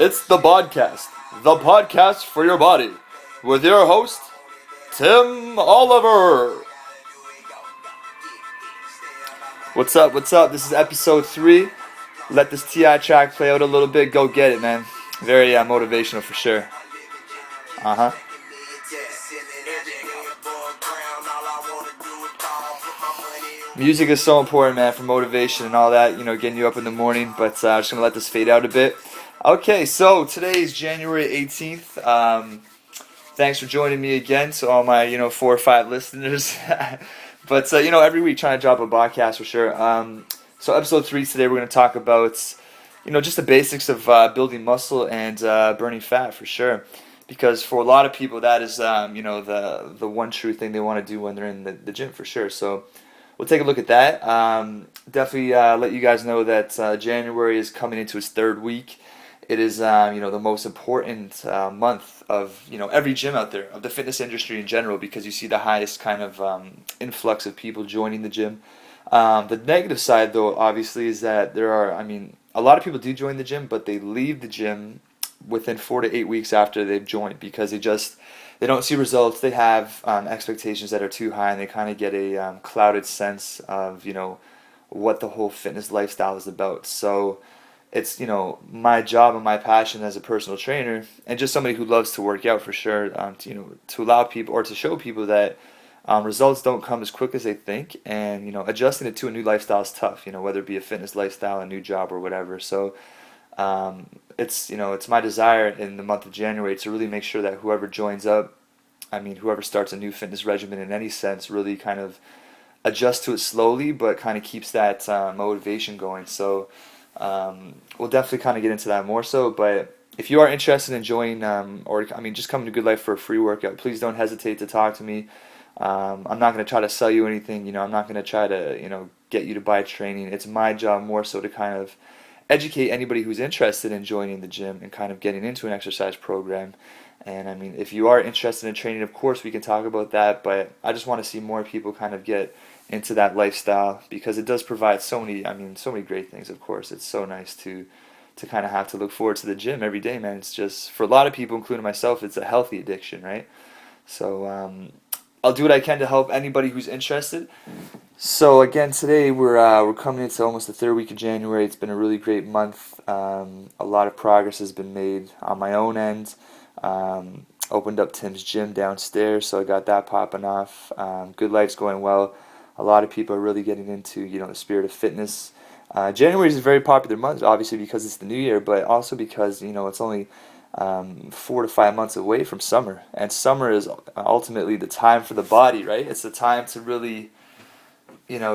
It's the Bodcast, the podcast for your body, with your host, Tim Oliver. What's up? What's up? This is episode 3. Let this TI track play out a little bit. Go get it, man. Very motivational for sure. Uh huh. Music is so important, man, for motivation and all that, getting you up in the morning, but I'm just going to let this fade out a bit. Okay, so today is January 18th. Thanks for joining me again to all my, 4 or 5 listeners. But, every week trying to drop a podcast for sure. So episode 3 today, we're going to talk about, just the basics of building muscle and burning fat for sure. Because for a lot of people, that is, the one true thing they want to do when they're in the gym for sure. So we'll take a look at that. Definitely let you guys know that January is coming into its 3rd week. It is, the most important month of, every gym out there, of the fitness industry in general, because you see the highest kind of influx of people joining the gym. The negative side, though, obviously, is that there are, a lot of people do join the gym, but they leave the gym within 4 to 8 weeks after they've joined because they don't see results. They have expectations that are too high, and they kind of get a clouded sense of, what the whole fitness lifestyle is about. So it's, my job and my passion as a personal trainer and just somebody who loves to work out for sure, to allow people or to show people that results don't come as quick as they think, and, adjusting it to a new lifestyle is tough, whether it be a fitness lifestyle, a new job, or whatever. So it's my desire in the month of January to really make sure that whoever joins up, whoever starts a new fitness regimen in any sense, really kind of adjusts to it slowly, but kind of keeps that motivation going. So we'll definitely kind of get into that more so, but if you are interested in joining, just coming to Good Life for a free workout, please don't hesitate to talk to me. I'm not going to try to sell you anything, I'm not going to try to, get you to buy training. It's my job more so to kind of educate anybody who's interested in joining the gym and kind of getting into an exercise program. And if you are interested in training, of course we can talk about that, but I just want to see more people kind of get into that lifestyle because it does provide so many great things. Of course, it's so nice to kind of have to look forward to the gym every day, man. It's just, for a lot of people, including myself, it's a healthy addiction, right? So I'll do what I can to help anybody who's interested. So again, today we're coming into almost the 3rd week of January. It's been a really great month. A lot of progress has been made on my own end. Opened up Tim's gym downstairs, so I got that popping off. Good Life's going well. A lot of people are really getting into, the spirit of fitness. January is a very popular month, obviously because it's the new year, but also because, it's only 4 to 5 months away from summer. And summer is ultimately the time for the body, right? It's the time to really,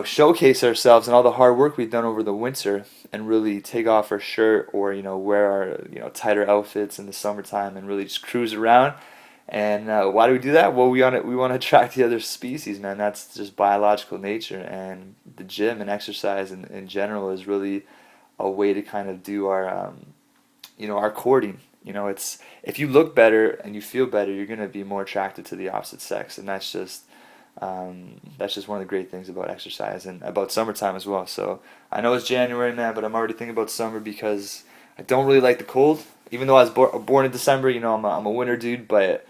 showcase ourselves and all the hard work we've done over the winter and really take off our shirt or, wear our, tighter outfits in the summertime and really just cruise around. And why do we do that? Well, we want to attract the other species, man. That's just biological nature, and the gym and exercise in general is really a way to kind of do our, our courting. It's, if you look better and you feel better, you're gonna be more attracted to the opposite sex, and that's just one of the great things about exercise and about summertime as well. So I know it's January, man, but I'm already thinking about summer because I don't really like the cold. Even though I was born in December, I'm a winter dude, but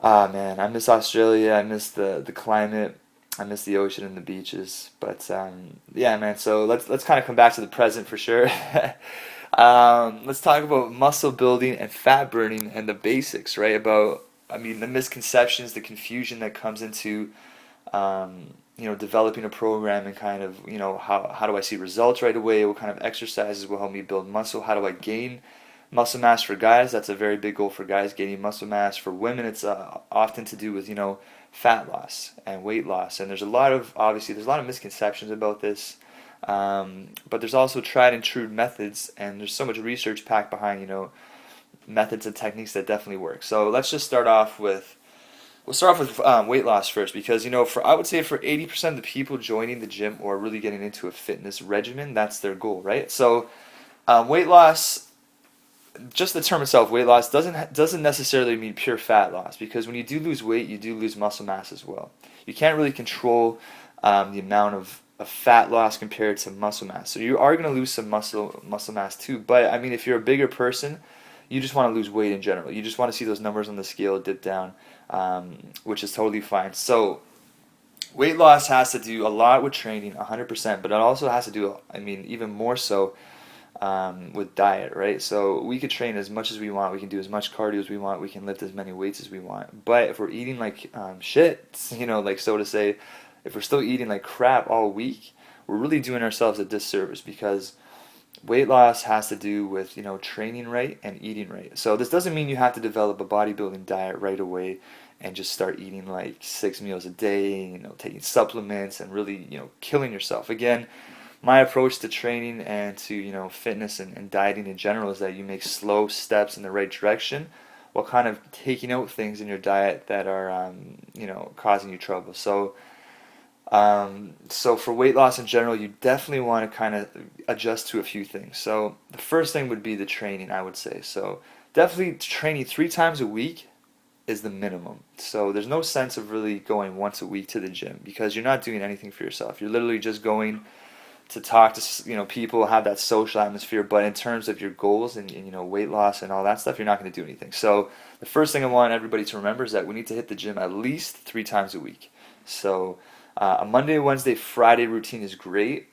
man, I miss Australia. I miss the climate. I miss the ocean and the beaches. But yeah, man. So let's kind of come back to the present for sure. Let's talk about muscle building and fat burning and the basics, right? About the misconceptions, the confusion that comes into developing a program and kind of how do I see results right away? What kind of exercises will help me build muscle? How do I gain muscle mass for guys? That's a very big goal for guys, gaining muscle mass. For women, it's often to do with fat loss and weight loss. And there's a lot of misconceptions about this, but there's also tried and true methods, and there's so much research packed behind methods and techniques that definitely work. So let's just start off with weight loss first, because I would say for 80% of the people joining the gym or really getting into a fitness regimen, that's their goal, right? So weight loss, just the term itself, weight loss, doesn't necessarily mean pure fat loss, because when you do lose weight, you do lose muscle mass as well. You can't really control the amount of fat loss compared to muscle mass. So you are going to lose some muscle mass too. But if you're a bigger person, you just want to lose weight in general. You just want to see those numbers on the scale dip down, which is totally fine. So weight loss has to do a lot with training, 100%, but it also has to do, I mean, even more so with diet, right? So we could train as much as we want, we can do as much cardio as we want, we can lift as many weights as we want. But if we're eating like shit, like so to say, if we're still eating like crap all week, we're really doing ourselves a disservice, because weight loss has to do with, training right and eating right. So this doesn't mean you have to develop a bodybuilding diet right away and just start eating like 6 meals a day, taking supplements and really, killing yourself. Again, my approach to training and to, fitness and dieting in general is that you make slow steps in the right direction while kind of taking out things in your diet that are, causing you trouble. So for weight loss in general, you definitely want to kind of adjust to a few things. So the first thing would be the training, I would say. So definitely training 3 times a week is the minimum. So there's no sense of really going once a week to the gym, because you're not doing anything for yourself. You're literally just going to talk to people, have that social atmosphere. But in terms of your goals and weight loss and all that stuff, you're not going to do anything. So the first thing I want everybody to remember is that we need to hit the gym at least 3 times a week. So a Monday, Wednesday, Friday routine is great,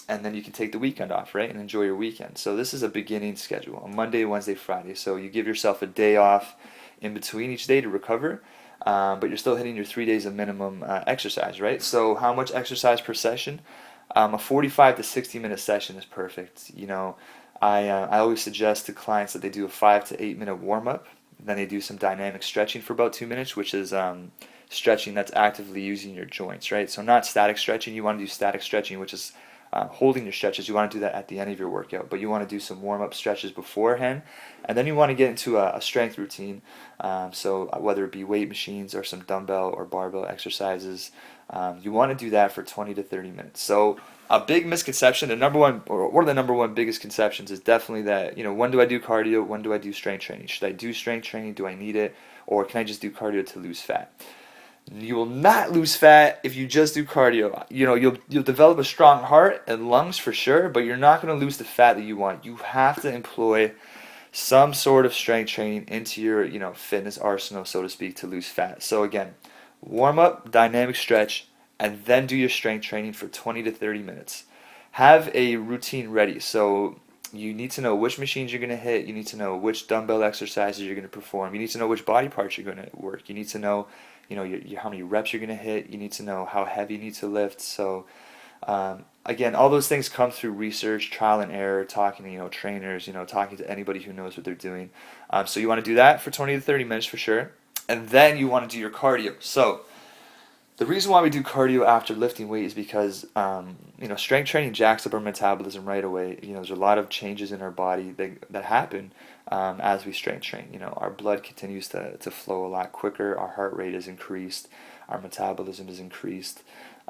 and then you can take the weekend off, right, and enjoy your weekend. So this is a beginning schedule, a Monday, Wednesday, Friday. So you give yourself a day off in between each day to recover, but you're still hitting your 3 days of minimum exercise, right? So how much exercise per session? A 45 to 60 minute session is perfect. I always suggest to clients that they do a 5 to 8 minute warm up, then they do some dynamic stretching for about 2 minutes, which is stretching that's actively using your joints, right? So not static stretching. You want to do static stretching, which is holding your stretches. You want to do that at the end of your workout, but you want to do some warm-up stretches beforehand, and then you want to get into a strength routine. So whether it be weight machines or some dumbbell or barbell exercises, you want to do that for 20 to 30 minutes. So a big misconception, one of the number one biggest conceptions is definitely that, when do I do cardio? When do I do strength training? Should I do strength training? Do I need it? Or can I just do cardio to lose fat? You will not lose fat if you just do cardio. You'll develop a strong heart and lungs for sure, but you're not going to lose the fat that you want. You have to employ some sort of strength training into your, fitness arsenal, so to speak, to lose fat. So again, warm up, dynamic stretch, and then do your strength training for 20 to 30 minutes. Have a routine ready. So you need to know which machines you're going to hit. You need to know which dumbbell exercises you're going to perform. You need to know which body parts you're going to work. You need to know how many reps you're going to hit. You need to know how heavy you need to lift. So again, all those things come through research, trial and error, talking to trainers, talking to anybody who knows what they're doing. So you want to do that for 20 to 30 minutes for sure, and then you want to do your cardio. So the reason why we do cardio after lifting weight is because strength training jacks up our metabolism right away. There's a lot of changes in our body that happen as we strength train. Our blood continues to flow a lot quicker. Our heart rate is increased. Our metabolism is increased.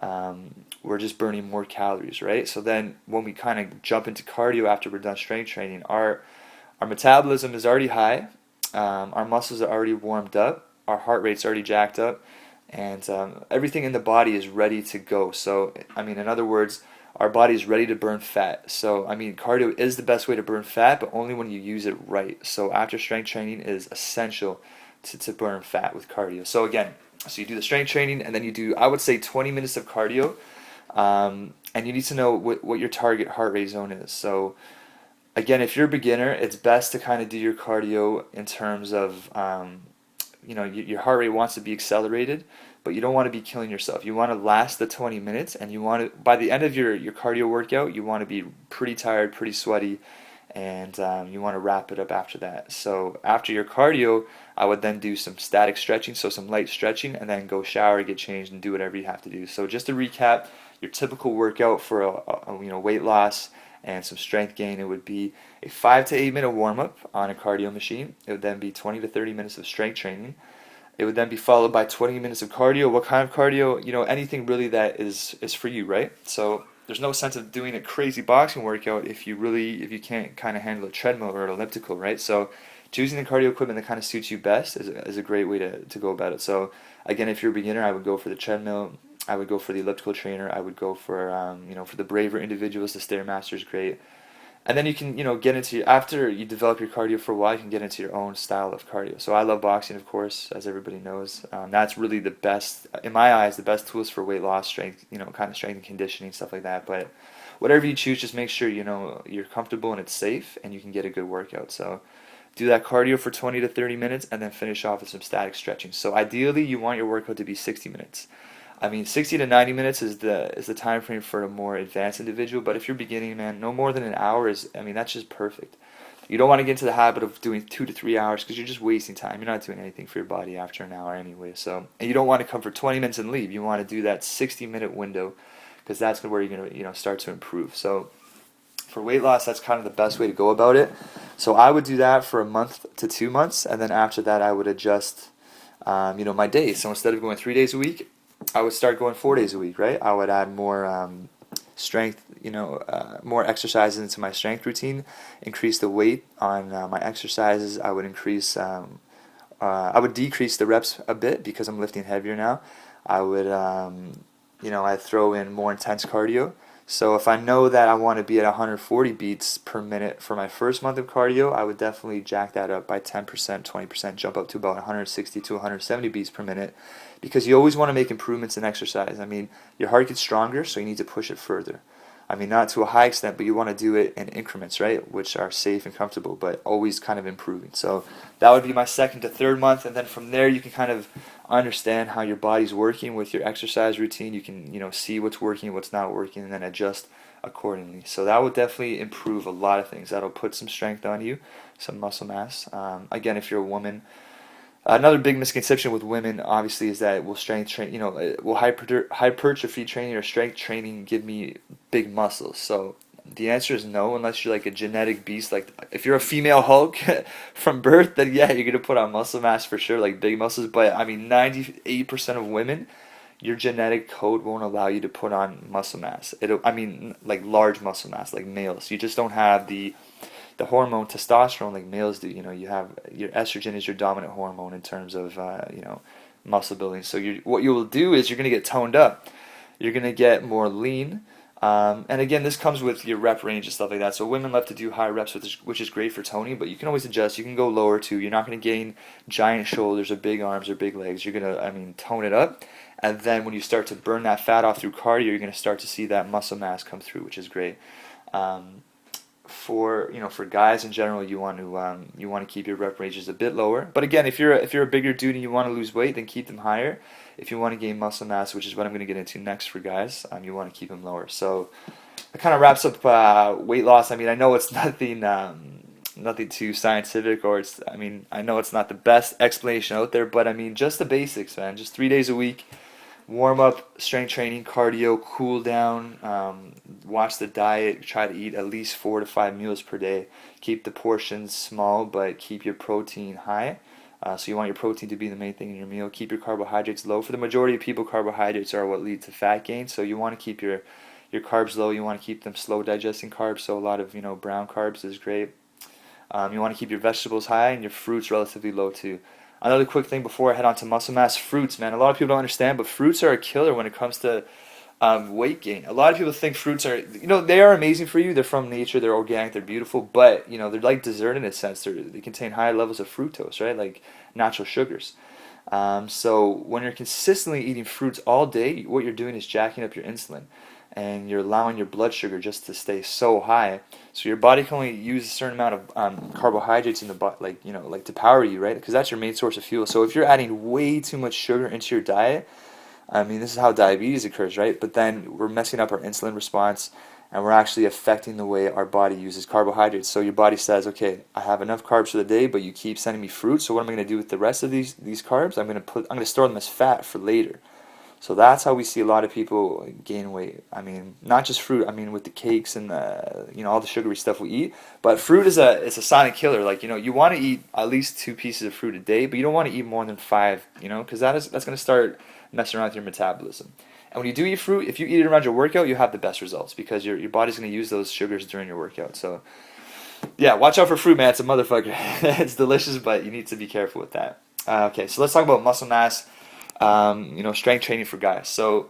We're just burning more calories, right? So then when we kind of jump into cardio after we're done strength training, our metabolism is already high. Our muscles are already warmed up. Our heart rate's already jacked up. And everything in the body is ready to go. So, in other words, our body is ready to burn fat. So, cardio is the best way to burn fat, but only when you use it right. So, after strength training is essential to burn fat with cardio. So, again, you do the strength training, and then you do, I would say, 20 minutes of cardio. And you need to know what your target heart rate zone is. So, again, if you're a beginner, it's best to kind of do your cardio in terms of your heart rate wants to be accelerated, but you don't want to be killing yourself. You want to last the 20 minutes, and you want to, by the end of your cardio workout, you want to be pretty tired, pretty sweaty, and you want to wrap it up after that. So after your cardio, I would then do some static stretching, so some light stretching, and then go shower, get changed, and do whatever you have to do. So just to recap, your typical workout for a weight loss and some strength gain, it would be a 5 to 8 minute warm-up on a cardio machine. It would then be 20 to 30 minutes of strength training. It would then be followed by 20 minutes of cardio. What kind of cardio? Anything really that is for you, right? So there's no sense of doing a crazy boxing workout if you can't kind of handle a treadmill or an elliptical, right? So choosing the cardio equipment that kind of suits you best is a great way to go about it. So again, if you're a beginner, I would go for the treadmill. I would go for the elliptical trainer. I would go for for the braver individuals, the Stairmaster is great. And then you can, get into after you develop your cardio for a while, you can get into your own style of cardio. So I love boxing, of course, as everybody knows. That's really the best, in my eyes, the best tools for weight loss, strength, kind of strength and conditioning, stuff like that. But whatever you choose, just make sure, you're comfortable and it's safe and you can get a good workout. So do that cardio for 20 to 30 minutes and then finish off with some static stretching. So ideally, you want your workout to be 60 minutes. I mean, 60 to 90 minutes is the time frame for a more advanced individual, but if you're beginning, man, no more than an hour that's just perfect. You don't want to get into the habit of doing 2 to 3 hours because you're just wasting time. You're not doing anything for your body after an hour anyway. So, and you don't want to come for 20 minutes and leave. You want to do that 60-minute window because that's where you're going to, start to improve. So, for weight loss, that's kind of the best way to go about it. So I would do that for a month to 2 months, and then after that, I would adjust, my days. So instead of going 3 days a week, I would start going 4 days a week, right? I would add more strength, more exercises into my strength routine, increase the weight on my exercises. I would I would decrease the reps a bit because I'm lifting heavier now. I would, I'd throw in more intense cardio. So if I know that I want to be at 140 beats per minute for my first month of cardio, I would definitely jack that up by 10%, 20%, jump up to about 160 to 170 beats per minute, because you always want to make improvements in exercise. I mean, your heart gets stronger, so you need to push it further. I mean, not to a high extent, but you want to do it in increments, right, which are safe and comfortable, but always kind of improving. So that would be my second to third month, and then from there you can kind of understand how your body's working with your exercise routine. You can, see what's working, what's not working, and then adjust accordingly. So that would definitely improve a lot of things. That'll put some strength on you, some muscle mass. Again, if you're a woman, another big misconception with women, obviously, is that will strength train, will hypertrophy training or strength training give me big muscles? So the answer is no, unless you're like a genetic beast. Like if you're a female Hulk from birth, then yeah, you're gonna put on muscle mass for sure, like big muscles. But I mean, 98% of women, your genetic code won't allow you to put on muscle mass. Like large muscle mass, like males. You just don't have the hormone testosterone like males do. You have your estrogen is your dominant hormone in terms of muscle building. So what you will do is you're gonna get toned up. You're gonna get more lean. And again, this comes with your rep range and stuff like that. So women love to do high reps, which is great for toning, but you can always adjust. You can go lower too. You're not going to gain giant shoulders or big arms or big legs. You're going to, tone it up. And then when you start to burn that fat off through cardio, you're going to start to see that muscle mass come through, which is great. For guys in general, you want to keep your rep ranges a bit lower. But again, if you're a bigger dude and you want to lose weight, then keep them higher. If you want to gain muscle mass, which is what I'm going to get into next for guys, you want to keep them lower. So that kind of wraps up weight loss. I mean, I know it's nothing too scientific, I know it's not the best explanation out there, but I mean, just the basics, man. Just 3 days a week. Warm up, strength training, cardio, cool down, watch the diet, try to eat at least 4 to 5 meals per day. Keep the portions small, but keep your protein high. So you want your protein to be the main thing in your meal. Keep your carbohydrates low. For the majority of people, carbohydrates are what lead to fat gain. So you want to keep your carbs low. You want to keep them slow digesting carbs. So a lot of brown carbs is great. You want to keep your vegetables high and your fruits relatively low too. Another quick thing before I head on to muscle mass, fruits, man. A lot of people don't understand, but fruits are a killer when it comes to weight gain. A lot of people think fruits are, they are amazing for you. They're from nature. They're organic. They're beautiful. But, they're like dessert in a sense. They contain high levels of fructose, right? Like natural sugars. So when you're consistently eating fruits all day, what you're doing is jacking up your insulin. And you're allowing your blood sugar just to stay so high, so your body can only use a certain amount of carbohydrates in the body, like to power you, right? Because that's your main source of fuel. So if you're adding way too much sugar into your diet, this is how diabetes occurs, right? But then we're messing up our insulin response, and we're actually affecting the way our body uses carbohydrates. So your body says, okay, I have enough carbs for the day, but you keep sending me fruit. So what am I going to do with the rest of these carbs? I'm going to store them as fat for later. So that's how we see a lot of people gain weight. I mean, not just fruit. I mean, with the cakes and all the sugary stuff we eat. But fruit is a silent killer. Like, you want to eat at least 2 pieces of fruit a day, but you don't want to eat more than 5. Because that's going to start messing around with your metabolism. And when you do eat fruit, if you eat it around your workout, you have the best results because your body's going to use those sugars during your workout. So, yeah, watch out for fruit, man. It's a motherfucker. It's delicious, but you need to be careful with that. Okay, so let's talk about muscle mass. Strength training for guys. So,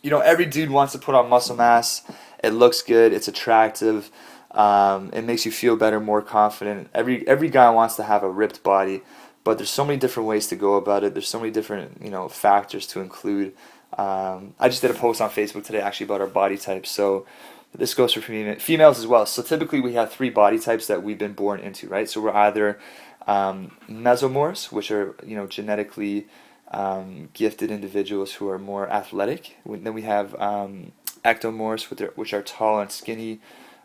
every dude wants to put on muscle mass. It looks good. It's attractive. It makes you feel better, more confident. Every guy wants to have a ripped body, but there's so many different ways to go about it. There's so many different factors to include. I just did a post on Facebook today actually about our body types. So this goes for females as well. So typically we have three body types that we've been born into, right? So we're either mesomorphs, which are genetically gifted individuals who are more athletic. Then we have ectomorphs, which are tall and skinny,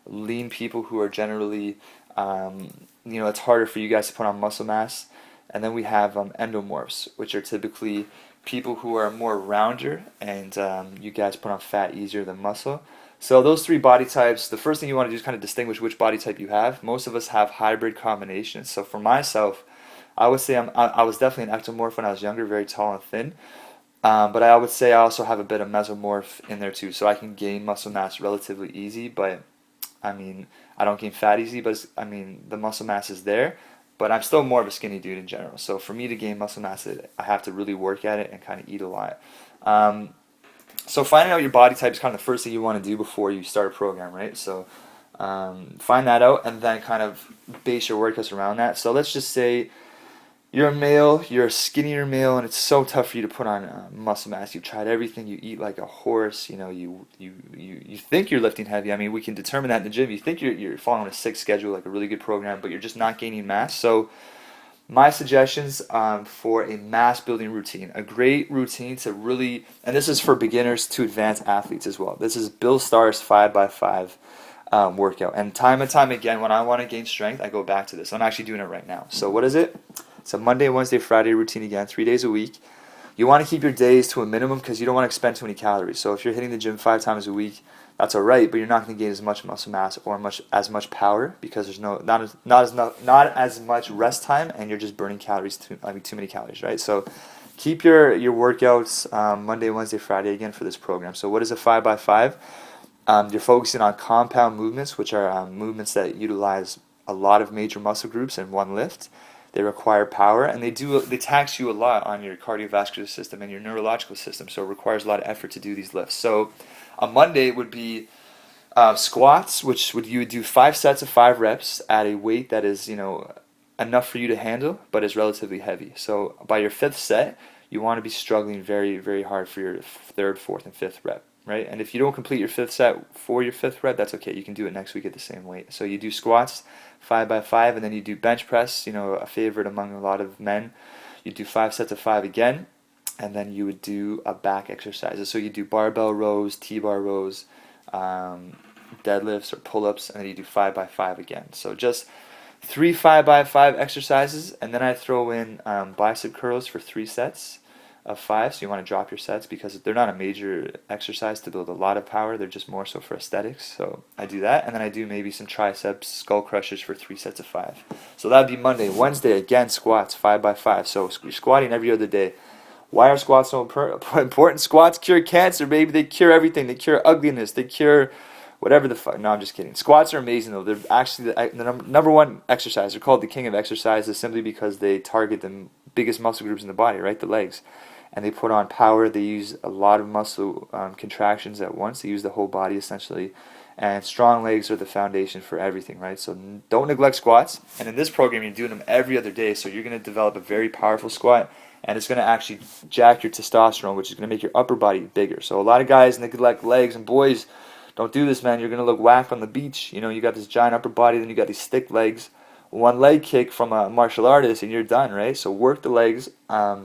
lean people who are generally, it's harder for you guys to put on muscle mass. And then we have endomorphs, which are typically people who are more rounder, and you guys put on fat easier than muscle. So those three body types, the first thing you want to do is kind of distinguish which body type you have. Most of us have hybrid combinations. So for myself, I would say I was definitely an ectomorph when I was younger, very tall and thin. But I would say I also have a bit of mesomorph in there too. So I can gain muscle mass relatively easy, but I don't gain fat easy, but the muscle mass is there. But I'm still more of a skinny dude in general. So for me to gain muscle mass, I have to really work at it and kind of eat a lot. So finding out your body type is kind of the first thing you want to do before you start a program, right? So find that out and then kind of base your workouts around that. So let's just say you're a male, you're a skinnier male, and it's so tough for you to put on muscle mass. You've tried everything. You eat like a horse. You think you're lifting heavy. We can determine that in the gym. You think you're following a 6 schedule, like a really good program, but you're just not gaining mass. So my suggestions for a mass building routine, a great routine to really, and this is for beginners to advanced athletes as well. This is Bill Starr's 5x5 workout. And time again, when I want to gain strength, I go back to this. I'm actually doing it right now. So what is it? It's a Monday, Wednesday, Friday routine again, 3 days a week. You want to keep your days to a minimum because you don't want to expend too many calories. So if you're hitting the gym 5 times a week, that's all right, but you're not going to gain as much muscle mass or as much power because there's not as much rest time, and you're just burning calories too many calories, right? So keep your workouts Monday, Wednesday, Friday again for this program. So what is a 5x5? You're focusing on compound movements, which are movements that utilize a lot of major muscle groups in one lift. They require power, and they tax you a lot on your cardiovascular system and your neurological system, so it requires a lot of effort to do these lifts. So on Monday would be squats, you would do 5 sets of 5 reps at a weight that is enough for you to handle, but is relatively heavy. So by your 5th set, you want to be struggling very, very hard for your 3rd, 4th, and 5th rep, right? And if you don't complete your 5th set for your 5th rep, that's okay. You can do it next week at the same weight. So you do squats 5x5, and then you do bench press, a favorite among a lot of men. You do 5 sets of 5 again, and then you would do a back exercises. So you do barbell rows, T-bar rows, deadlifts or pull-ups, and then you do 5x5 again. So just 3 5x5 exercises, and then I throw in bicep curls for 3 sets of 5. So you want to drop your sets because they're not a major exercise to build a lot of power. They're just more so for aesthetics. So I do that, and then I do maybe some triceps, skull crushers for 3 sets of 5. So that'd be Monday. Wednesday, again, squats 5x5. So you're squatting every other day. Why are squats so important? Squats cure cancer, baby. They cure everything. They cure ugliness. They cure whatever the fuck. No, I'm just kidding. Squats are amazing, though. They're actually the number one exercise. They're called the king of exercises simply because they target the biggest muscle groups in the body, right? The legs. And they put on power. They use a lot of muscle contractions at once. They use the whole body, essentially. And strong legs are the foundation for everything, right? So don't neglect squats. And in this program, you're doing them every other day. So you're going to develop a very powerful squat. And it's going to actually jack your testosterone, which is going to make your upper body bigger. So a lot of guys neglect legs, and boys, don't do this, man. You're going to look whack on the beach. You got this giant upper body, then you got these thick legs. One leg kick from a martial artist, and you're done, right? So work the legs.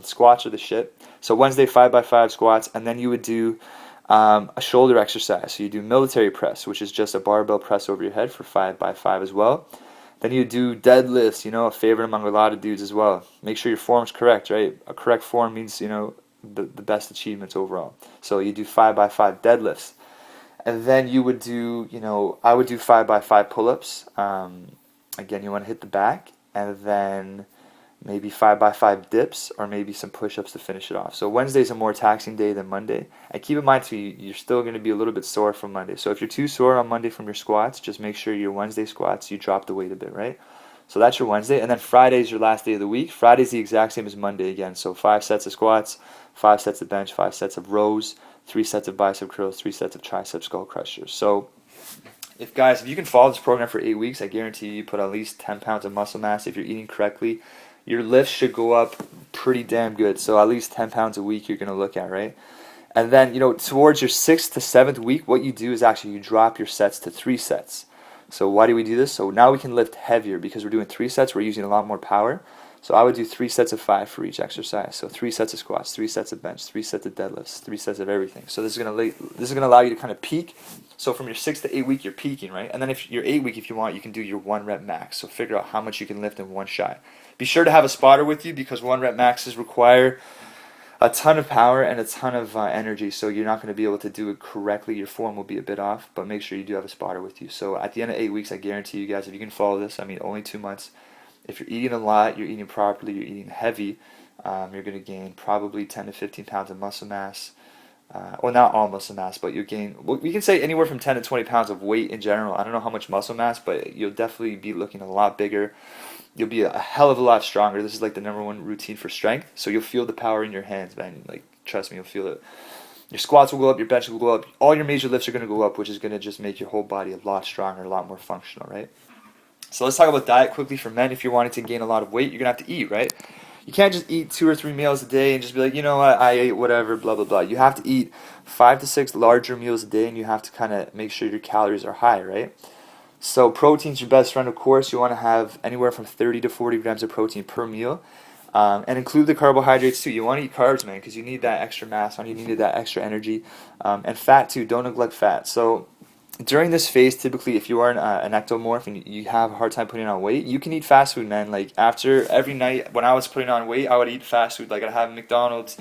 Squats are the shit. So Wednesday, 5x5 squats, and then you would do a shoulder exercise. So you do military press, which is just a barbell press over your head for 5x5 as well. Then you do deadlifts, a favorite among a lot of dudes as well. Make sure your form's correct, right? A correct form means, the best achievements overall. So you do 5x5 deadlifts. And then you would do, I would do 5x5 pull-ups. Again, you want to hit the back. And then maybe 5x5 dips, or maybe some push-ups to finish it off. So Wednesday's a more taxing day than Monday. And keep in mind, too, you're still going to be a little bit sore from Monday. So if you're too sore on Monday from your squats, just make sure your Wednesday squats, you drop the weight a bit, right? So that's your Wednesday. And then Friday's your last day of the week. Friday's the exact same as Monday again. So 5 sets of squats, 5 sets of bench, 5 sets of rows, 3 sets of bicep curls, 3 sets of tricep skull crushers. So If you can follow this program for 8 weeks, I guarantee you put at least 10 pounds of muscle mass. If you're eating correctly, your lifts should go up pretty damn good. So at least 10 pounds a week you're going to look at, right? And then, towards your 6th to 7th week, what you do is actually you drop your sets to 3 sets. So why do we do this? So now we can lift heavier because we're doing 3 sets. We're using a lot more power. So I would do 3 sets of 5 for each exercise. So 3 sets of squats, 3 sets of bench, 3 sets of deadlifts, 3 sets of everything. So this is gonna allow you to kind of peak. So from your 6th to 8 week, you're peaking, right? And then if your 8 week, if you want, you can do your 1 rep max. So figure out how much you can lift in one shot. Be sure to have a spotter with you because 1 rep maxes require a ton of power and a ton of energy, so you're not going to be able to do it correctly. Your form will be a bit off, but make sure you do have a spotter with you. So at the end of 8 weeks, I guarantee you guys, if you can follow this, only 2 months, if you're eating a lot, you're eating properly, you're eating heavy, you're going to gain probably 10 to 15 pounds of muscle mass. Well, not all muscle mass, but you gain, we can say anywhere from 10 to 20 pounds of weight in general. I don't know how much muscle mass, but you'll definitely be looking a lot bigger. You'll be a hell of a lot stronger. This is like the #1 routine for strength. So you'll feel the power in your hands, man. Like, trust me, you'll feel it. Your squats will go up, your bench will go up. All your major lifts are going to go up, which is going to just make your whole body a lot stronger, a lot more functional, right? So let's talk about diet quickly for men. If you're wanting to gain a lot of weight, you're going to have to eat, right? You can't just eat 2 or 3 meals a day and just be like, you know what, I ate whatever, blah, blah, blah. You have to eat 5 to 6 larger meals a day, and you have to kind of make sure your calories are high, right? So protein's your best friend, of course. You want to have anywhere from 30 to 40 grams of protein per meal. And include the carbohydrates too. You want to eat carbs, man, because you need that extra mass on you, need that extra energy. And fat too, don't neglect fat. So during this phase, typically if you are an ectomorph and you have a hard time putting on weight, you can eat fast food, man. Like after every night when I was putting on weight, I would eat fast food. Like I'd have McDonald's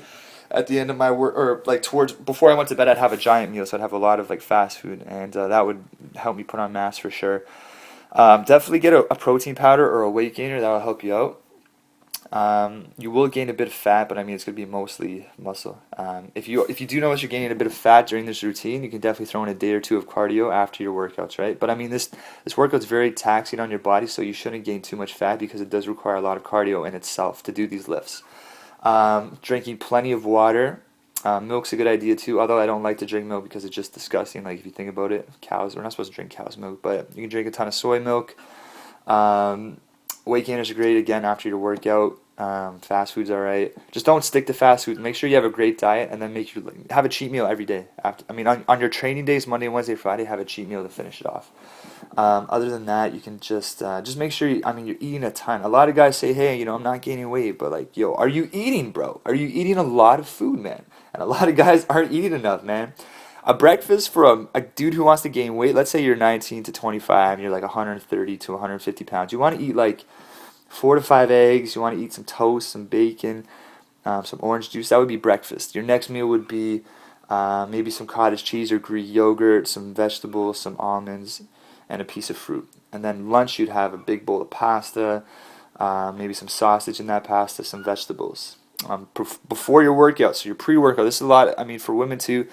at the end of my work, or like before I went to bed, I'd have a giant meal, so I'd have a lot of like fast food, and that would help me put on mass for sure. Definitely get a protein powder or a weight gainer. That will help you out. You will gain a bit of fat, but it's going to be mostly muscle. If you do notice you're gaining a bit of fat during this routine, you can definitely throw in a day or 2 of cardio after your workouts, right? But this workout's very taxing on your body, so you shouldn't gain too much fat because it does require a lot of cardio in itself to do these lifts. Drinking plenty of water. Milk's a good idea too, although I don't like to drink milk because it's just disgusting. Like if you think about it, we're not supposed to drink cow's milk, but you can drink a ton of soy milk. Weight gainers are great again after your workout. Fast food's alright. Just don't stick to fast food. Make sure you have a great diet, and then have a cheat meal every day. On your training days, Monday, Wednesday, Friday, have a cheat meal to finish it off. Other than that, you can just make sure you're eating a ton. A lot of guys say, hey, I'm not gaining weight, but like, yo, are you eating, bro? Are you eating a lot of food, man? And a lot of guys aren't eating enough, man. A breakfast for a dude who wants to gain weight, let's say you're 19 to 25, and you're like 130 to 150 pounds. You want to eat like 4 to 5 eggs. You want to eat some toast, some bacon, some orange juice. That would be breakfast. Your next meal would be maybe some cottage cheese or Greek yogurt, some vegetables, some almonds, and a piece of fruit. And then lunch, you'd have a big bowl of pasta, maybe some sausage in that pasta, some vegetables. Before your workout, so your pre-workout, this is a lot, for women too,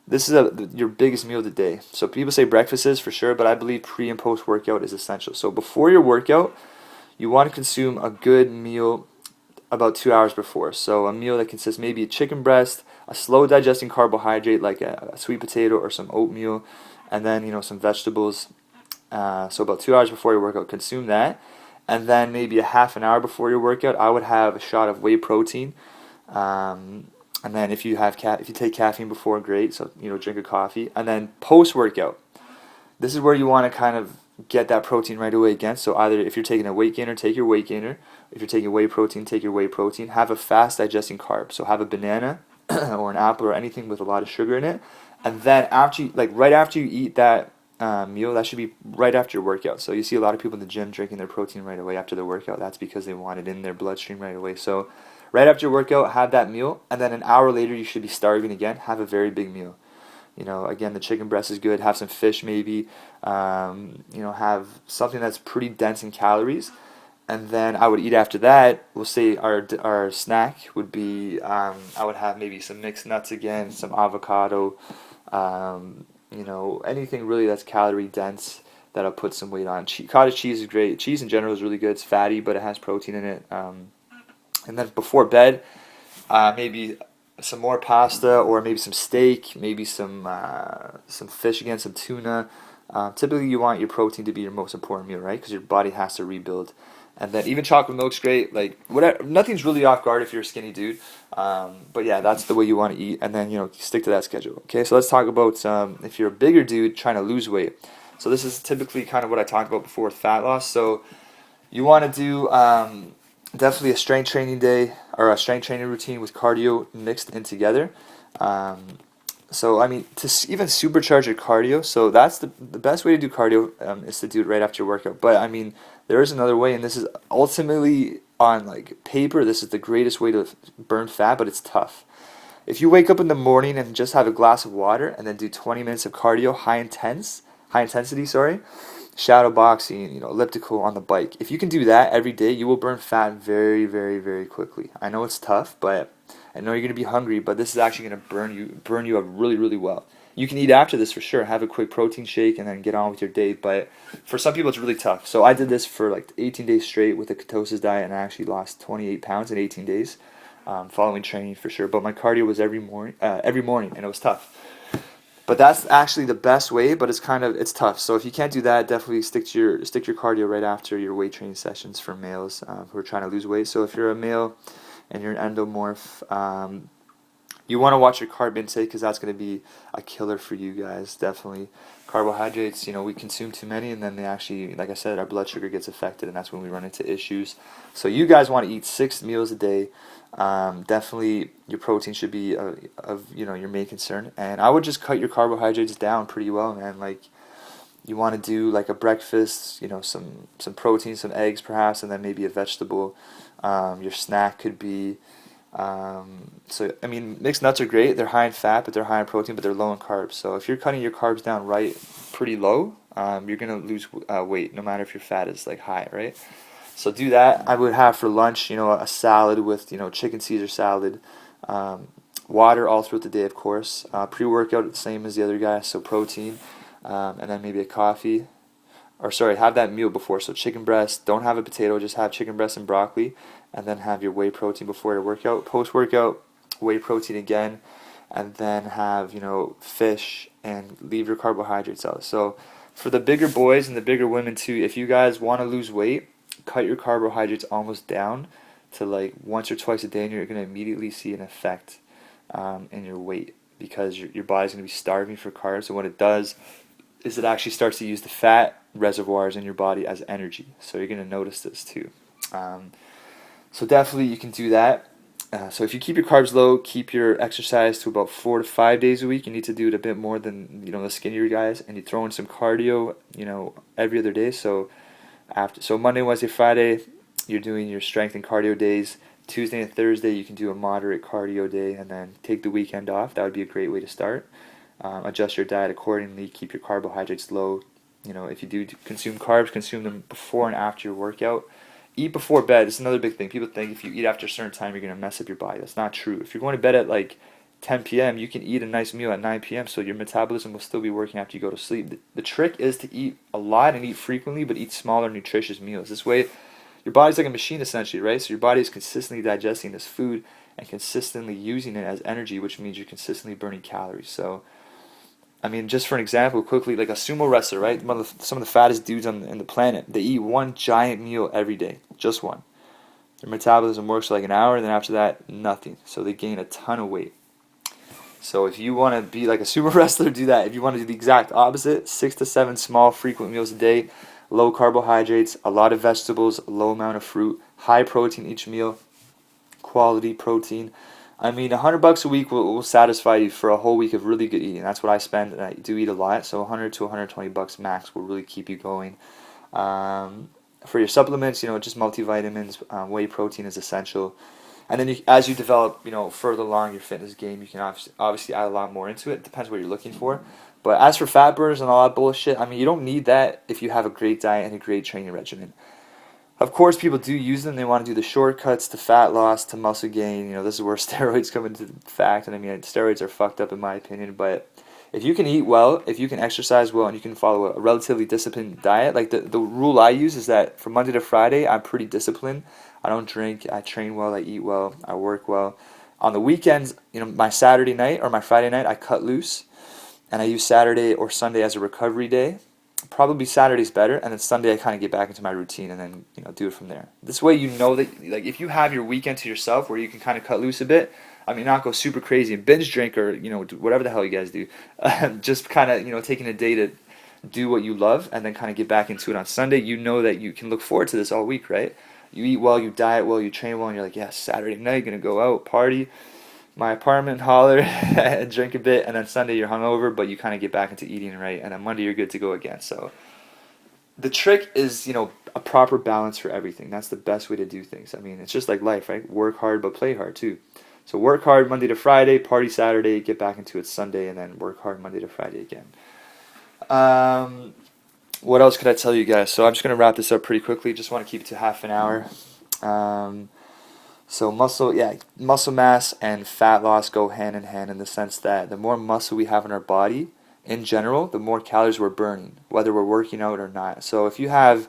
this is your biggest meal of the day. So people say breakfast is for sure, but I believe pre and post workout is essential. So before your workout, you want to consume a good meal about 2 hours before. So a meal that consists maybe a chicken breast, a slow digesting carbohydrate like a sweet potato or some oatmeal, and then some vegetables. So about 2 hours before your workout, consume that. And then maybe a half an hour before your workout, I would have a shot of whey protein. And then if you take caffeine before, great. So drink a coffee. And then post workout, this is where you want to kind of get that protein right away again. So either if you're taking a weight gainer, take your weight gainer. If you're taking whey protein, take your whey protein. Have a fast digesting carb. So have a banana or an apple or anything with a lot of sugar in it. And then right after you eat that meal, that should be right after your workout. So you see a lot of people in the gym drinking their protein right away after their workout. That's because they want it in their bloodstream right away. So right after your workout, have that meal, and then an hour later you should be starving again. Have a very big meal. Again, the chicken breast is good. Have some fish maybe. Have something that's pretty dense in calories. And then I would eat after that. We'll say our snack would be, I would have maybe some mixed nuts again, some avocado, anything really that's calorie dense that'll put some weight on. Cottage cheese is great. Cheese in general is really good. It's fatty, but it has protein in it. And then before bed, maybe some more pasta or maybe some steak, maybe some fish again, some tuna, Typically, you want your protein to be your most important meal, right? Because your body has to rebuild. And then even chocolate milk's great. Like whatever, nothing's really off guard if you're a skinny dude. But yeah, that's the way you want to eat, and then stick to that schedule. Okay, so let's talk about if you're a bigger dude trying to lose weight. So this is typically kind of what I talked about before with fat loss. So you want to do definitely a strength training day or a strength training routine with cardio mixed in together. So I mean, even supercharge your cardio. So that's the best way to do cardio is to do it right after your workout. But I mean, there is another way, and this is ultimately on like paper. This is the greatest way to burn fat, but it's tough. If you wake up in the morning and just have a glass of water and then do 20 minutes of cardio, high intensity, sorry, shadow boxing, elliptical on the bike. If you can do that every day, you will burn fat very, very, very quickly. I know it's tough, but I know you're going to be hungry, but this is actually going to burn you up really, really well. You can eat after this for sure. Have a quick protein shake and then get on with your day. But for some people, it's really tough. So I did this for like 18 days straight with a ketosis diet, and I actually lost 28 pounds in 18 days, following training for sure. But my cardio was every morning, and it was tough. But that's actually the best way, but it's tough. So if you can't do that, definitely stick your cardio right after your weight training sessions for males who are trying to lose weight. So if you're a male and you're an endomorph, you want to watch your carb intake because that's going to be a killer for you guys, definitely. Carbohydrates, we consume too many, and then they actually, like I said, our blood sugar gets affected, and that's when we run into issues. So you guys want to eat 6 meals a day. Definitely your protein should be your main concern, and I would just cut your carbohydrates down pretty well, man. Like you want to do like a breakfast, some protein, some eggs perhaps, and then maybe a vegetable. Your snack could be mixed nuts are great. They're high in fat, but they're high in protein, but they're low in carbs. So if you're cutting your carbs down pretty low, you're gonna lose weight, no matter if your fat is like high, right? So do that. I would have for lunch, a salad with, chicken Caesar salad, water all throughout the day, of course. Pre-workout, the same as the other guy, so protein, and then maybe a coffee. Or sorry, have that meal before. So chicken breast, don't have a potato, just have chicken breast and broccoli, and then have your whey protein before your workout. Post-workout, whey protein again, and then have, fish, and leave your carbohydrates out. So for the bigger boys and the bigger women too, if you guys want to lose weight, cut your carbohydrates almost down to like once or twice a day, and you're going to immediately see an effect in your weight because your body's going to be starving for carbs. And what it does is it actually starts to use the fat reservoirs in your body as energy. So you're going to notice this too. So definitely you can do that. So if you keep your carbs low, keep your exercise to about 4 to 5 days a week. You need to do it a bit more than the skinnier guys, and you throw in some cardio, every other day. So Monday, Wednesday, Friday, you're doing your strength and cardio days. Tuesday and Thursday, you can do a moderate cardio day, and then take the weekend off. That would be a great way to start. Adjust your diet accordingly. Keep your carbohydrates low. If you do consume carbs, consume them before and after your workout. Eat before bed. It's another big thing. People think if you eat after a certain time, you're going to mess up your body. That's not true. If you're going to bed at like 10 p.m., you can eat a nice meal at 9 p.m., so your metabolism will still be working after you go to sleep. The trick is to eat a lot and eat frequently, but eat smaller, nutritious meals. This way, your body's like a machine essentially, right? So your body is consistently digesting this food and consistently using it as energy, which means you're consistently burning calories. So just for an example, quickly, like a sumo wrestler, right? Some of the fattest dudes on the planet, they eat one giant meal every day, just one. Their metabolism works for like an hour, and then after that, nothing. So they gain a ton of weight. So if you want to be like a sumo wrestler, do that. If you want to do the exact opposite, 6 to 7 small, frequent meals a day, low carbohydrates, a lot of vegetables, low amount of fruit, high protein each meal, quality protein. $100 a week will satisfy you for a whole week of really good eating. That's what I spend, and I do eat a lot. So $100 to $120 max will really keep you going. For your supplements, just multivitamins, whey protein is essential. And then as you develop, further along your fitness game, you can obviously add a lot more into it. It depends what you're looking for. But as for fat burners and all that bullshit, you don't need that if you have a great diet and a great training regimen. Of course, people do use them. They want to do the shortcuts to fat loss, to muscle gain. This is where steroids come into fact. And steroids are fucked up in my opinion. But if you can eat well, if you can exercise well, and you can follow a relatively disciplined diet, like the rule I use is that from Monday to Friday, I'm pretty disciplined. I don't drink. I train well. I eat well. I work well. On the weekends, my Saturday night or my Friday night, I cut loose. And I use Saturday or Sunday as a recovery day. probably Saturday's better, and then Sunday I kind of get back into my routine and then do it from there. This way you know that like if you have your weekend to yourself where you can kind of cut loose a bit. I mean, not go super crazy and binge drink or whatever the hell you guys do. Just kind of taking a day to do what you love and then kind of get back into it on Sunday. You know that you can look forward to this all week, right? You eat well, you diet well, you train well, and you're like, yeah, Saturday night gonna go out party, my apartment, holler, and drink a bit, and then Sunday you're hungover, but you kind of get back into eating right, and then Monday you're good to go again. So the trick is, a proper balance for everything. That's the best way to do things. I mean, it's just like life, right? Work hard, but play hard too. So work hard Monday to Friday, party Saturday, get back into it Sunday, and then work hard Monday to Friday again. What else could I tell you guys? So I'm just going to wrap this up pretty quickly. Just want to keep it to half an hour. So muscle mass and fat loss go hand in hand in the sense that the more muscle we have in our body, in general, the more calories we're burning, whether we're working out or not. So if you have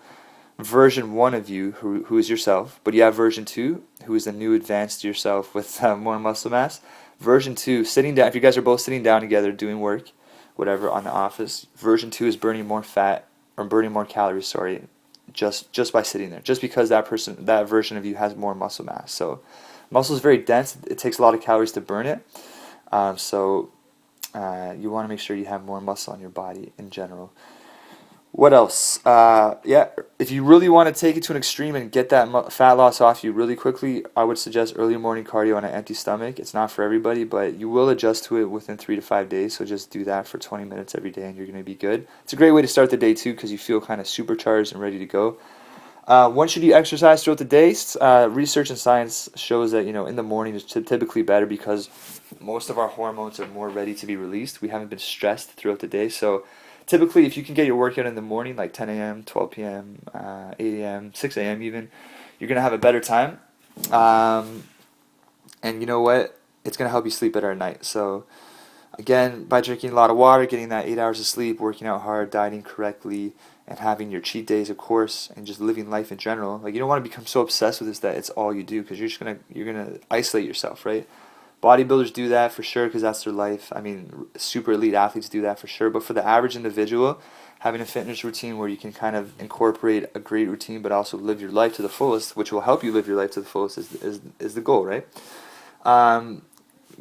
version 1 of you, who is yourself, but you have version 2, who is the new advanced yourself with more muscle mass, version 2, sitting down, if you guys are both sitting down together doing work, whatever, on the office, version 2 is burning more fat, or burning more calories, sorry, just by sitting there, just because that version of you has more muscle mass. So muscle is very dense, it takes a lot of calories to burn it, you want to make sure you have more muscle on your body in general. What else? If you really want to take it to an extreme and get that fat loss off you really quickly, I would suggest early morning cardio on an empty stomach. It's not for everybody, but you will adjust to it within 3 to 5 days. So just do that for 20 minutes every day and you're going to be good. It's a great way to start the day too because you feel kind of supercharged and ready to go. When should you exercise throughout the day? Research and science shows that in the morning is typically better because most of our hormones are more ready to be released. We haven't been stressed throughout the day, so typically if you can get your workout in the morning, like 10 a.m., 12 p.m., 8 a.m., 6 a.m. even, you're gonna have a better time. And you know what? It's gonna help you sleep better at night. So again, by drinking a lot of water, getting that 8 hours of sleep, working out hard, dieting correctly, and having your cheat days, of course, and just living life in general. Like you don't want to become so obsessed with this that it's all you do because you're gonna isolate yourself, right? Bodybuilders do that for sure because that's their life. I mean, super elite athletes do that for sure. But for the average individual, having a fitness routine where you can kind of incorporate a great routine but also live your life to the fullest, which will help you live your life to the fullest, is the goal, right?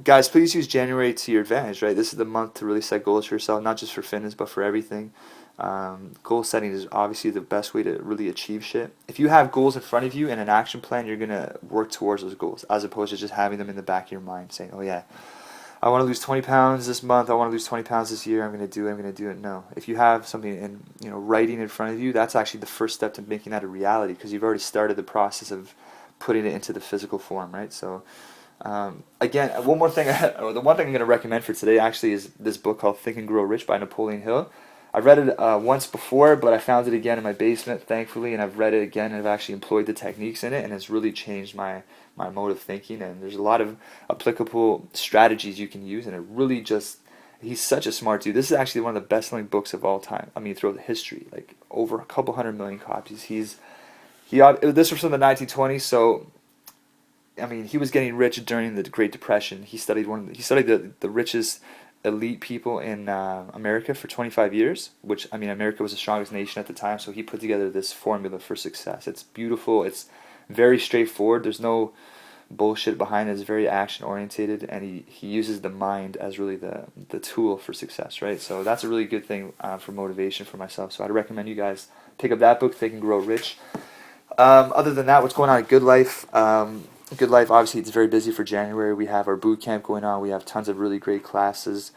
Guys, please use January to your advantage, right? This is the month to really set goals for yourself, not just for fitness, but for everything. Goal setting is obviously the best way to really achieve shit. If you have goals in front of you and an action plan, you're going to work towards those goals, as opposed to just having them in the back of your mind, saying, oh yeah, I want to lose 20 pounds this month, I want to lose 20 pounds this year, I'm going to do it. No. If you have something in, writing in front of you, that's actually the first step to making that a reality, because you've already started the process of putting it into the physical form, right? So, again, one more thing, or the one thing I'm going to recommend for today actually is this book called Think and Grow Rich by Napoleon Hill. I've read it once before, but I found it again in my basement, thankfully, and I've read it again, and I've actually employed the techniques in it, and it's really changed my mode of thinking, and there's a lot of applicable strategies you can use, and it really just, he's such a smart dude. This is actually one of the best-selling books of all time. I mean, throughout the history, like over a couple 100 million copies. This was from the 1920s, so I mean, he was getting rich during the Great Depression. He studied the richest elite people in America for 25 years, which, I mean, America was the strongest nation at the time, so he put together this formula for success. It's beautiful, it's very straightforward, there's no bullshit behind it, it's very action-orientated, and he uses the mind as really the tool for success, right? So that's a really good thing for motivation for myself, so I'd recommend you guys pick up that book, Think and Grow Rich. Other than that, what's going on at Good Life? Good Life, obviously, it's very busy for January. We have our boot camp going on. We have tons of really great classes.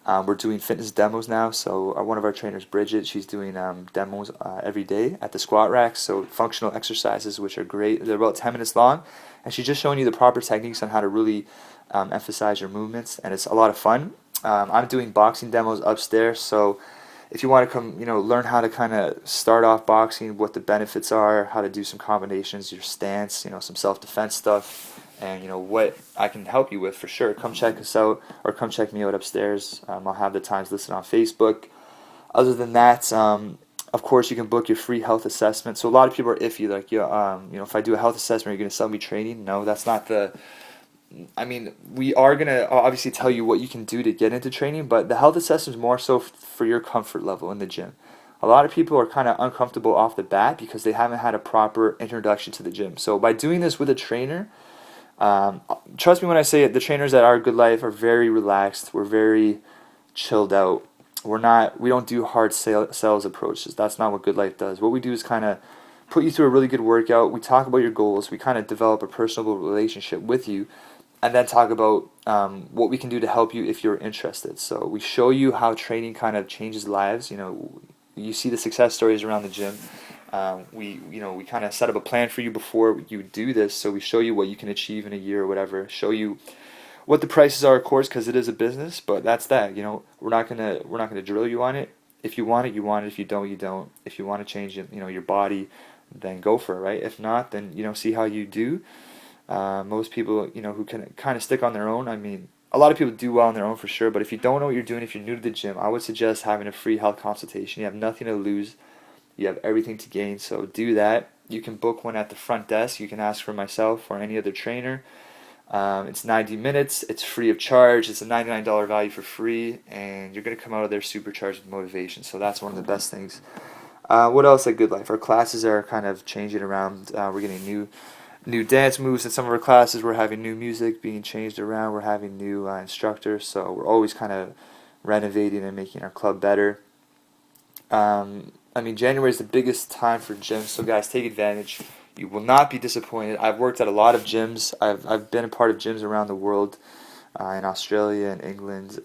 We're doing fitness demos now. So one of our trainers, Bridget, she's doing demos every day at the squat racks. So functional exercises, which are great. They're about 10 minutes long. And she's just showing you the proper techniques on how to really emphasize your movements. And it's a lot of fun. I'm doing boxing demos upstairs. So if you want to come, learn how to kind of start off boxing, what the benefits are, how to do some combinations, your stance, some self-defense stuff, and, what I can help you with for sure, come check us out or come check me out upstairs. I'll have the times listed on Facebook. Other than that, of course, you can book your free health assessment. So a lot of people are iffy, like, if I do a health assessment, are you going to sell me training? No, that's not we are going to obviously tell you what you can do to get into training, but the health assessment is more so for your comfort level in the gym. a lot of people are kind of uncomfortable off the bat because they haven't had a proper introduction to the gym. So by doing this with a trainer, um, trust me when I say it, the trainers at our Good Life are very relaxed. We're very chilled out. We don't do hard sales approaches. That's not what Good Life does. What we do is kind of put you through a really good workout. We talk about your goals. We kind of develop a personable relationship with you, and then talk about what we can do to help you if you're interested. So we show you how training kind of changes lives. You see the success stories around the gym. We kind of set up a plan for you before you do this. So we show you what you can achieve in a year or whatever. Show you what the prices are, of course, because it is a business. But that's that. We're not gonna drill you on it. If you want it, you want it. If you don't, you don't. If you want to change it, your body, then go for it, right? If not, then see how you do. Most people, who can kind of stick on their own. I mean, a lot of people do well on their own for sure. But if you don't know what you're doing, if you're new to the gym, I would suggest having a free health consultation. You have nothing to lose. You have everything to gain. So do that. You can book one at the front desk. You can ask for myself or any other trainer. It's 90 minutes. It's free of charge. It's a $99 value for free, and you're gonna come out of there supercharged with motivation. So that's one of the best things. What else at Good Life? Our classes are kind of changing around. We're getting new dance moves in some of our classes. We're having new music being changed around. We're having new instructors. So we're always kind of renovating and making our club better. January is the biggest time for gyms. So guys, take advantage. You will not be disappointed. I've worked at a lot of gyms. I've been a part of gyms around the world, in Australia and England.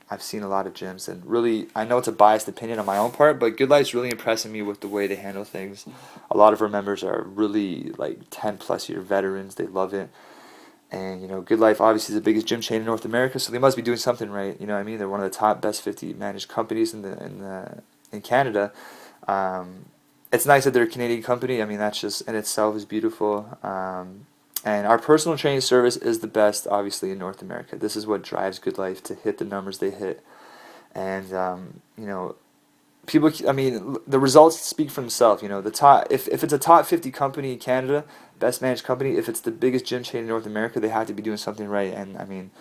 I've seen a lot of gyms, and really, I know it's a biased opinion on my own part, but Good Life's really impressing me with the way they handle things. A lot of our members are really like 10 plus year veterans. They love it. And Good Life obviously is the biggest gym chain in North America, so they must be doing something right. You know what I mean? They're one of the top best 50 managed companies in Canada. It's nice that they're a Canadian company. I mean, that's just in itself is beautiful. And our personal training service is the best, obviously, in North America. This is what drives Good Life to hit the numbers they hit. And, people, I mean, the results speak for themselves. The top, if it's a top 50 company in Canada, best managed company, if it's the biggest gym chain in North America, they have to be doing something right. And, I mean,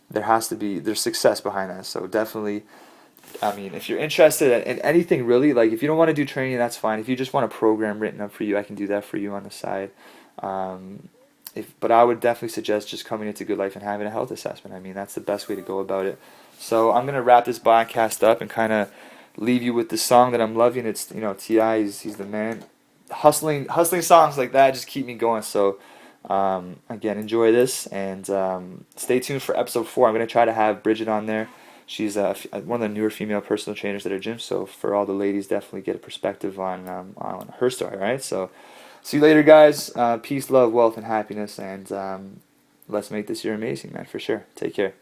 there's success behind that. So definitely, if you're interested in anything really, like if you don't want to do training, that's fine. If you just want a program written up for you, I can do that for you on the side. But I would definitely suggest just coming into Good Life and having a health assessment. I mean, that's the best way to go about it. So I'm gonna wrap this podcast up and kind of leave you with the song that I'm loving. It's Ti. He's the man. Hustling songs like that just keep me going. So again, enjoy this and stay tuned for episode 4. I'm gonna try to have Bridget on there. She's one of the newer female personal trainers at our gym. So for all the ladies, definitely get a perspective on her story. Right. So. See you later, guys. Peace, love, wealth, and happiness. And let's make this year amazing, man, for sure. Take care.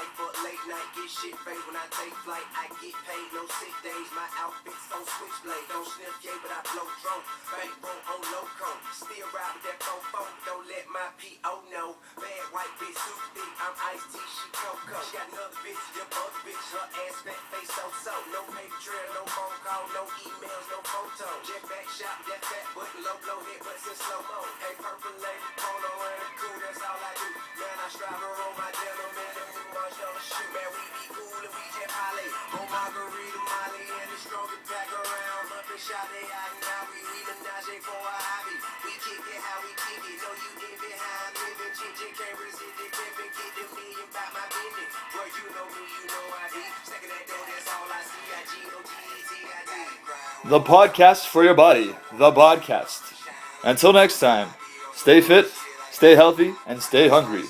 life for late night, get shit paid when I take flight. I get paid, no sick days. My outfits on switchblade. Don't sniff yay, but I blow drone. Bankroll on loco. Still ride with that fofo. Don't let my P.O. know. Bad white bitch, super thick. I'm iced tea, she cocoa. She got another bitch, your other bitch. Her ass fat face so. No paper trail, no phone call, no emails, no photo. Jet back shot, that fat button, low blow, hit butts in slow mo. Hey, purple lady, polo and a cool, that's all I do. Man, I strive to roll my gentleman and we much don't shoot. Man, we be cool and we jet Holly. On margarita, Molly, and the stronger back around. Up and shot they out and now we menage for a hobby. We kick it how we kick it. Know you get behind living. Chick can't resist it. Pimpin', get the million by my business. Well, you know me, you know I be. Stacking that dough, that's all I see. I G-O-G-E-T-I-D. The podcast for your body. The Bodcast. Until next time, stay fit, stay healthy, and stay hungry.